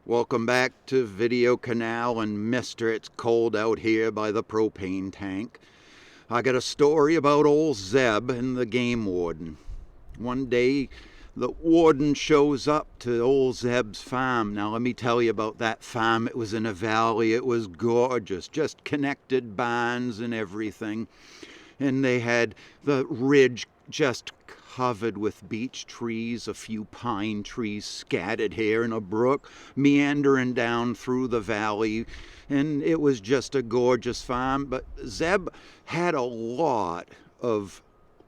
Welcome back to Video Canal, and mister, it's cold out here by the propane tank. I got a story about old Zeb and the Game Warden. One day, the warden shows up to old Zeb's farm. Now, let me tell you about that farm. It was in a valley. It was gorgeous, just connected barns and everything. And they had the ridge just covered with beech trees, a few pine trees scattered here, and a brook meandering down through the valley. And it was just a gorgeous farm. But Zeb had a lot of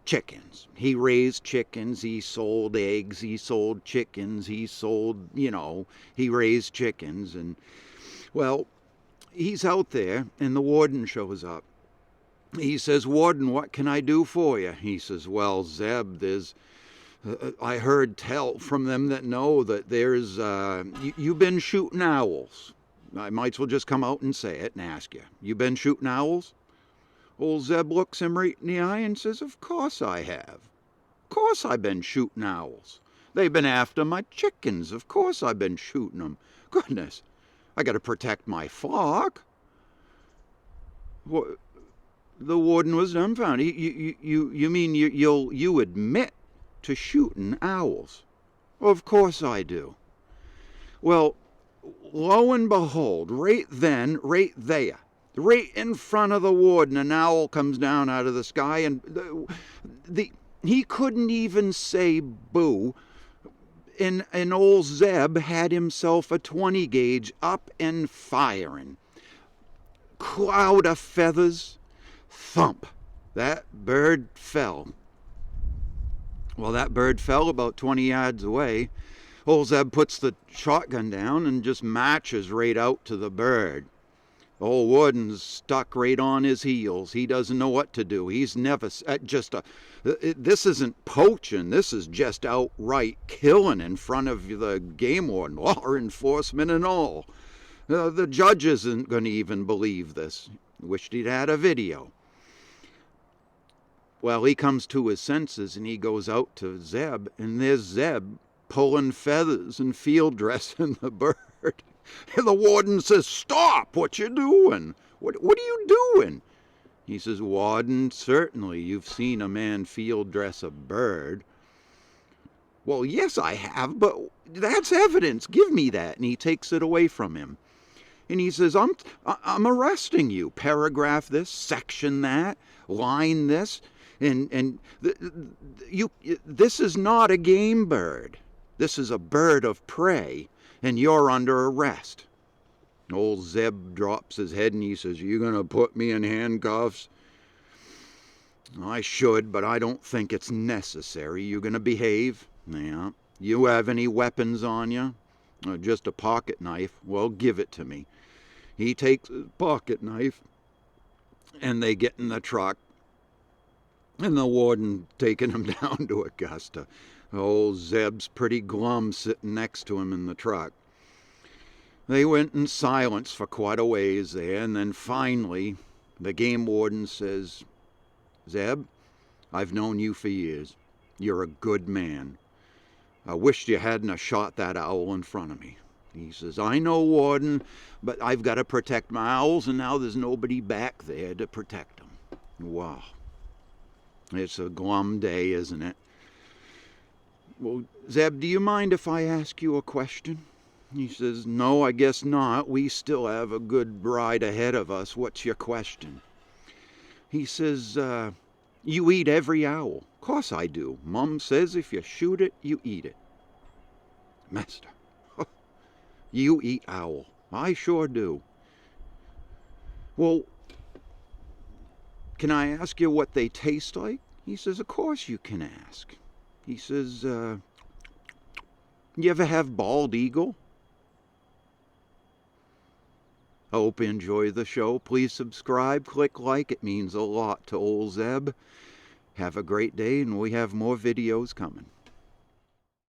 chickens. He raised chickens, he sold eggs, he sold chickens, he sold, he raised chickens. And, well, he's out there, and the warden shows up. He says, "Warden, what can I do for you?" He says, "Well, Zeb, I heard tell from them that know that you've been shooting owls. I might as well just come out and say it and ask you. You been shooting owls?" Old Zeb looks him right in the eye and says, "Of course I have. Of course I've been shooting owls. They've been after my chickens. Of course I've been shooting them. Goodness, I got to protect my flock." What? The warden was dumbfounded. You mean you admit to shooting owls? "Of course I do." Well, lo and behold, right then, right there, right in front of the warden, an owl comes down out of the sky, and he couldn't even say boo. And old Zeb had himself a 20 gauge up and firing. Cloud of feathers. Thump! That bird fell. Well, that bird fell about 20 yards away. Old Zeb puts the shotgun down and just marches right out to the bird. The old warden's stuck right on his heels. He doesn't know what to do. He's never this isn't poaching. This is just outright killing in front of the game warden, law enforcement and all. The judge isn't going to even believe this. Wished he'd had a video. Well, he comes to his senses and he goes out to Zeb, and there's Zeb pulling feathers and field dressing the bird. And the warden says, "Stop! What you doing? What are you doing?" He says, "Warden, certainly you've seen a man field dress a bird." "Well, yes, I have, but that's evidence. Give me that." And he takes it away from him. And he says, I'm arresting you. Paragraph this, section that, line this. And this is not a game bird. This is a bird of prey, and you're under arrest. Old Zeb drops his head and he says, "You going to put me in handcuffs?" "I should, but I don't think it's necessary. You going to behave?" "Yeah." "You have any weapons on you?" "Just a pocket knife." "Well, give it to me." He takes his pocket knife, and they get in the truck. And the warden taking him down to Augusta. Old Zeb's pretty glum sitting next to him in the truck. They went in silence for quite a ways there, and then finally the game warden says, "Zeb, I've known you for years. You're a good man. I wished you hadn't shot that owl in front of me." He says, "I know, warden, but I've got to protect my owls, and now there's nobody back there to protect them." Wow. It's a glum day, isn't it? "Well, Zeb, do you mind if I ask you a question?" He says, "No, I guess not. We still have a good ride ahead of us. What's your question?" He says, "You eat every owl." "'Course I do. Mum says if you shoot it, you eat it." "Master, you eat owl." "I sure do." "Well, can I ask you what they taste like?" He says, "Of course you can ask." He says, "You ever have bald eagle?" I hope you enjoy the show. Please subscribe, click like. It means a lot to old Zeb. Have a great day, and we have more videos coming.